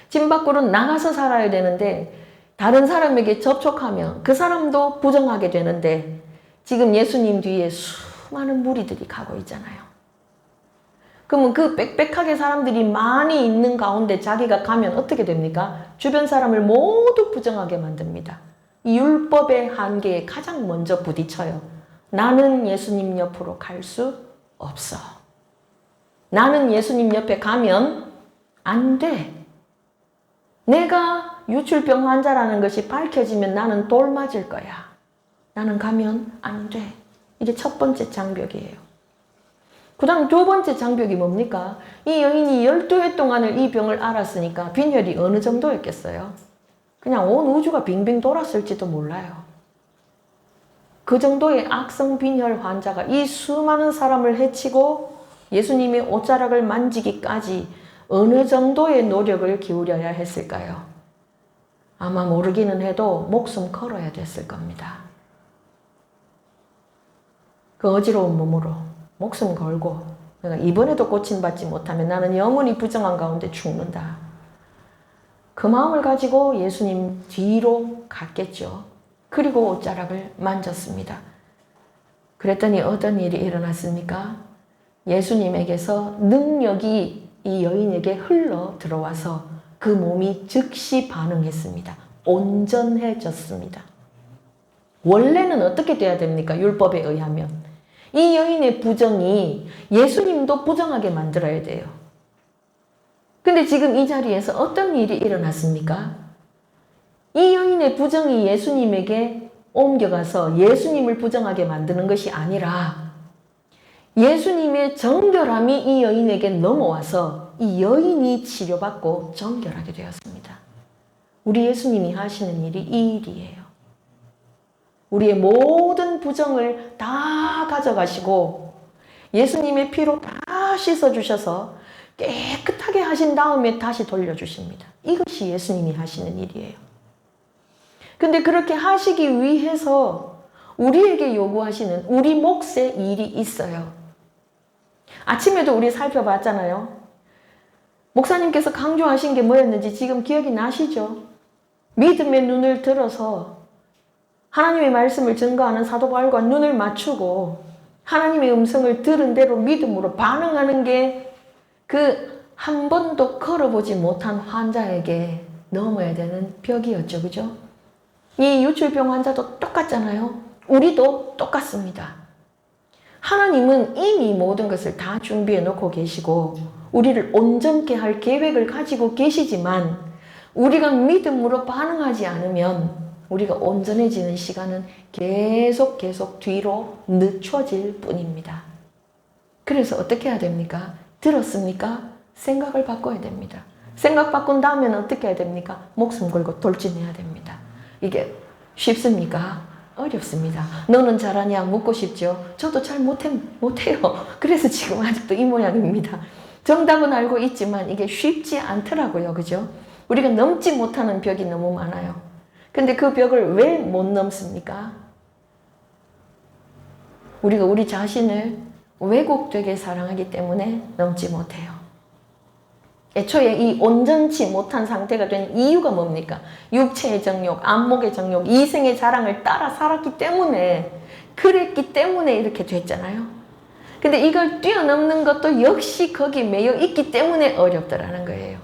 진 밖으로 나가서 살아야 되는데 다른 사람에게 접촉하면 그 사람도 부정하게 되는데 지금 예수님 뒤에 수많은 무리들이 가고 있잖아요. 그러면 그 빽빽하게 사람들이 많이 있는 가운데 자기가 가면 어떻게 됩니까? 주변 사람을 모두 부정하게 만듭니다. 이 율법의 한계에 가장 먼저 부딪혀요. 나는 예수님 옆으로 갈 수 없어. 나는 예수님 옆에 가면 안 돼. 내가 유출병 환자라는 것이 밝혀지면 나는 돌 맞을 거야. 나는 가면 안 돼. 이게 첫 번째 장벽이에요. 그 다음 두 번째 장벽이 뭡니까? 이 여인이 12해 동안을 이 병을 앓았으니까 빈혈이 어느 정도였겠어요? 그냥 온 우주가 빙빙 돌았을지도 몰라요. 그 정도의 악성 빈혈 환자가 이 수많은 사람을 해치고 예수님의 옷자락을 만지기까지 어느 정도의 노력을 기울여야 했을까요? 아마 모르기는 해도 목숨 걸어야 됐을 겁니다. 그 어지러운 몸으로 목숨 걸고 내가 이번에도 고침받지 못하면 나는 영원히 부정한 가운데 죽는다. 그 마음을 가지고 예수님 뒤로 갔겠죠. 그리고 옷자락을 만졌습니다. 그랬더니 어떤 일이 일어났습니까? 예수님에게서 능력이 이 여인에게 흘러 들어와서 그 몸이 즉시 반응했습니다. 온전해졌습니다. 원래는 어떻게 돼야 됩니까? 율법에 의하면. 이 여인의 부정이 예수님도 부정하게 만들어야 돼요. 근데 지금 이 자리에서 어떤 일이 일어났습니까? 이 여인의 부정이 예수님에게 옮겨가서 예수님을 부정하게 만드는 것이 아니라 예수님의 정결함이 이 여인에게 넘어와서 이 여인이 치료받고 정결하게 되었습니다. 우리 예수님이 하시는 일이 이 일이에요. 우리의 모든 부정을 다 가져가시고 예수님의 피로 다 씻어주셔서 깨끗하게 하신 다음에 다시 돌려주십니다. 이것이 예수님이 하시는 일이에요. 근데 그렇게 하시기 위해서 우리에게 요구하시는 우리 몫의 일이 있어요. 아침에도 우리 살펴봤잖아요. 목사님께서 강조하신 게 뭐였는지 지금 기억이 나시죠? 믿음의 눈을 들어서 하나님의 말씀을 증거하는 사도 바울과 눈을 맞추고 하나님의 음성을 들은 대로 믿음으로 반응하는 게 그 한 번도 걸어보지 못한 환자에게 넘어야 되는 벽이었죠. 그죠? 이 유출병 환자도 똑같잖아요. 우리도 똑같습니다. 하나님은 이미 모든 것을 다 준비해 놓고 계시고 우리를 온전케 할 계획을 가지고 계시지만 우리가 믿음으로 반응하지 않으면 우리가 온전해지는 시간은 계속 뒤로 늦춰질 뿐입니다. 그래서 어떻게 해야 됩니까? 들었습니까? 생각을 바꿔야 됩니다. 생각 바꾼 다음에는 어떻게 해야 됩니까? 목숨 걸고 돌진해야 됩니다. 이게 쉽습니까? 어렵습니다. 너는 잘하냐? 묻고 싶죠? 저도 잘 못해요. 그래서 지금 아직도 이 모양입니다. 정답은 알고 있지만 이게 쉽지 않더라고요. 그죠? 우리가 넘지 못하는 벽이 너무 많아요. 근데 그 벽을 왜 못 넘습니까? 우리가 우리 자신을 왜곡되게 사랑하기 때문에 넘지 못해요. 애초에 이 온전치 못한 상태가 된 이유가 뭡니까? 육체의 정욕, 안목의 정욕, 이생의 자랑을 따라 살았기 때문에, 그랬기 때문에 이렇게 됐잖아요. 근데 이걸 뛰어넘는 것도 역시 거기 매여 있기 때문에 어렵더라는 거예요.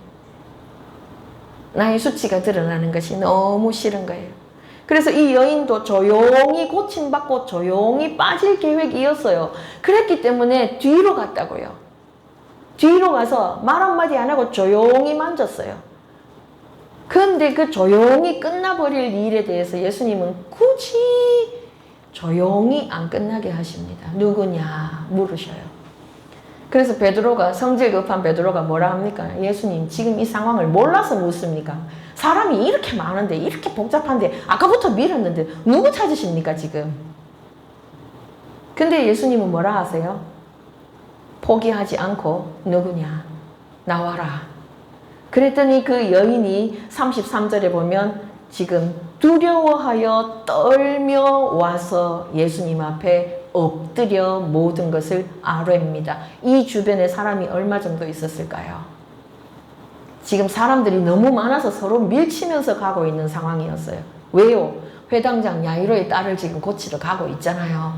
나의 수치가 드러나는 것이 너무 싫은 거예요. 그래서 이 여인도 조용히 고침받고 조용히 빠질 계획이었어요. 그랬기 때문에 뒤로 갔다고요. 뒤로 가서 말 한마디 안 하고 조용히 만졌어요. 그런데 그 조용히 끝나버릴 일에 대해서 예수님은 굳이 조용히 안 끝나게 하십니다. 누구냐 물으셔요. 그래서 베드로가, 성질 급한 베드로가 뭐라 합니까? 예수님, 지금 이 상황을 몰라서 묻습니까? 사람이 이렇게 많은데, 이렇게 복잡한데, 아까부터 밀었는데, 누구 찾으십니까, 지금? 근데 예수님은 뭐라 하세요? 포기하지 않고, 누구냐? 나와라. 그랬더니 그 여인이 33절에 보면 지금 두려워하여 떨며 와서 예수님 앞에 엎드려 모든 것을 아뢰입니다. 이 주변에 사람이 얼마 정도 있었을까요? 지금 사람들이 너무 많아서 서로 밀치면서 가고 있는 상황이었어요. 왜요? 회당장 야이로의 딸을 지금 고치러 가고 있잖아요.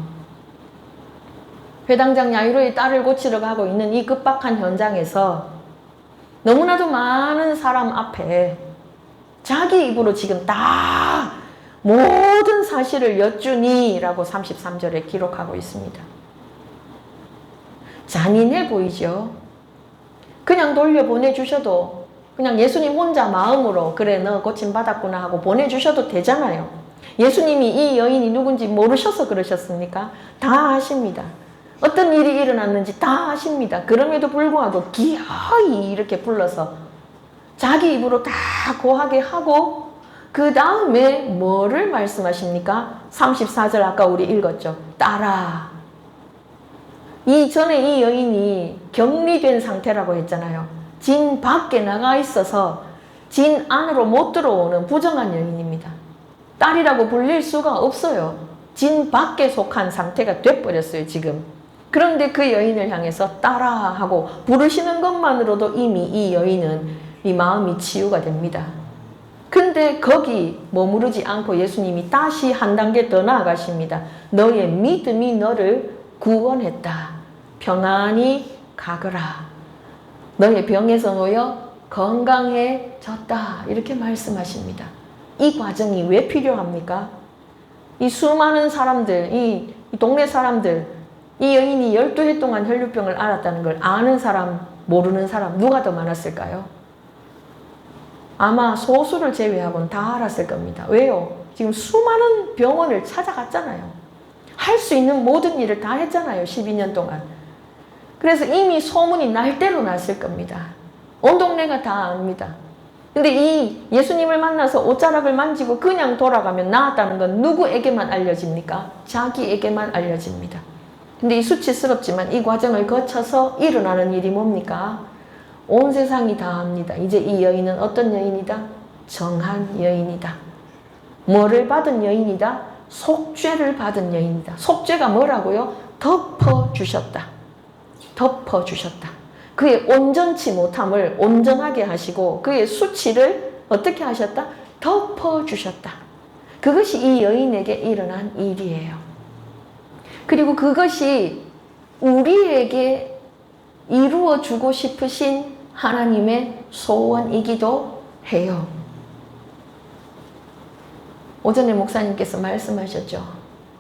회당장 야이로의 딸을 고치러 가고 있는 이 급박한 현장에서 너무나도 많은 사람 앞에 자기 입으로 지금 다 모든 사실을 여쭈니 라고 33절에 기록하고 있습니다. 잔인해 보이죠? 그냥 돌려 보내주셔도, 그냥 예수님 혼자 마음으로 그래 너 고침받았구나 하고 보내주셔도 되잖아요. 예수님이 이 여인이 누군지 모르셔서 그러셨습니까? 다 아십니다. 어떤 일이 일어났는지 다 아십니다. 그럼에도 불구하고 기어이 이렇게 불러서 자기 입으로 다 고하게 하고 그 다음에 뭐를 말씀하십니까? 34절 아까 우리 읽었죠. 따라. 이전에 이 여인이 격리된 상태라고 했잖아요. 진 밖에 나가 있어서 진 안으로 못 들어오는 부정한 여인입니다. 딸이라고 불릴 수가 없어요. 진 밖에 속한 상태가 돼버렸어요, 지금. 그런데 그 여인을 향해서 따라 하고 부르시는 것만으로도 이미 이 여인은 이 마음이 치유가 됩니다. 근데 거기 머무르지 않고 예수님이 다시 한 단계 더 나아가십니다. 너의 믿음이 너를 구원했다. 평안히 가거라. 너의 병에서 놓여 건강해졌다. 이렇게 말씀하십니다. 이 과정이 왜 필요합니까? 이 수많은 사람들, 이 동네 사람들, 이 여인이 12해 동안 혈류병을 앓았다는 걸 아는 사람, 모르는 사람 누가 더 많았을까요? 아마 소수를 제외하고는 다 알았을 겁니다. 왜요? 지금 수많은 병원을 찾아갔잖아요. 할 수 있는 모든 일을 다 했잖아요. 12년 동안. 그래서 이미 소문이 날 대로 났을 겁니다. 온 동네가 다 압니다. 근데 이 예수님을 만나서 옷자락을 만지고 그냥 돌아가면 나았다는 건 누구에게만 알려집니까? 자기에게만 알려집니다. 근데 이 수치스럽지만 이 과정을 거쳐서 일어나는 일이 뭡니까? 온 세상이 다 압니다. 이제 이 여인은 어떤 여인이다? 정한 여인이다. 뭐를 받은 여인이다? 속죄를 받은 여인이다. 속죄가 뭐라고요? 덮어주셨다. 덮어주셨다. 그의 온전치 못함을 온전하게 하시고 그의 수치를 어떻게 하셨다? 덮어주셨다. 그것이 이 여인에게 일어난 일이에요. 그리고 그것이 우리에게 이루어주고 싶으신 하나님의 소원이기도 해요. 오전에 목사님께서 말씀하셨죠.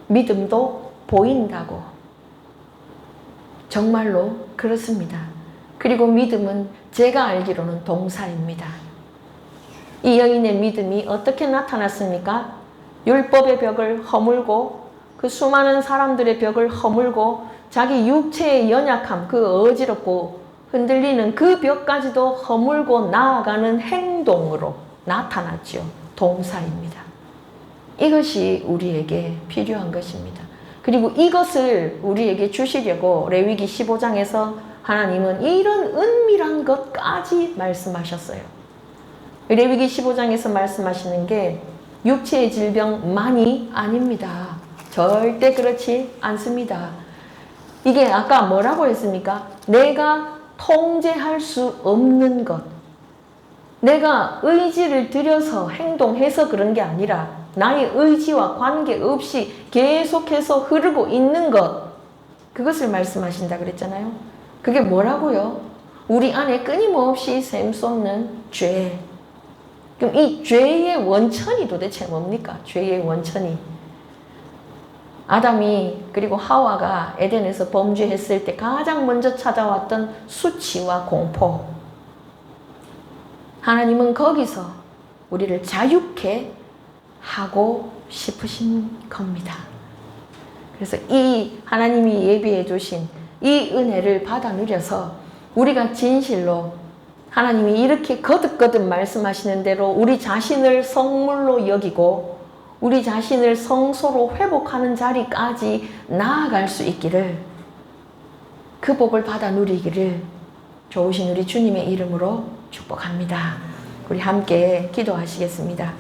믿음도 보인다고. 정말로 그렇습니다. 그리고 믿음은 제가 알기로는 동사입니다. 이 여인의 믿음이 어떻게 나타났습니까? 율법의 벽을 허물고 그 수많은 사람들의 벽을 허물고 자기 육체의 연약함, 그 어지럽고 흔들리는 그 벽까지도 허물고 나아가는 행동으로 나타났죠. 동사입니다. 이것이 우리에게 필요한 것입니다. 그리고 이것을 우리에게 주시려고 레위기 15장에서 하나님은 이런 은밀한 것까지 말씀하셨어요. 레위기 15장에서 말씀하시는 게 육체의 질병만이 아닙니다. 절대 그렇지 않습니다. 이게 아까 뭐라고 했습니까? 내가 통제할 수 없는 것. 내가 의지를 들여서 행동해서 그런 게 아니라 나의 의지와 관계없이 계속해서 흐르고 있는 것. 그것을 말씀하신다 그랬잖아요. 그게 뭐라고요? 우리 안에 끊임없이 샘솟는 죄. 그럼 이 죄의 원천이 도대체 뭡니까? 죄의 원천이. 아담이 그리고 하와가 에덴에서 범죄했을 때 가장 먼저 찾아왔던 수치와 공포. 하나님은 거기서 우리를 자유케 하고 싶으신 겁니다. 그래서 이 하나님이 예비해 주신 이 은혜를 받아 누려서 우리가 진실로 하나님이 이렇게 거듭거듭 말씀하시는 대로 우리 자신을 성물로 여기고 우리 자신을 성소로 회복하는 자리까지 나아갈 수 있기를, 그 복을 받아 누리기를 좋으신 우리 주님의 이름으로 축복합니다. 우리 함께 기도하시겠습니다.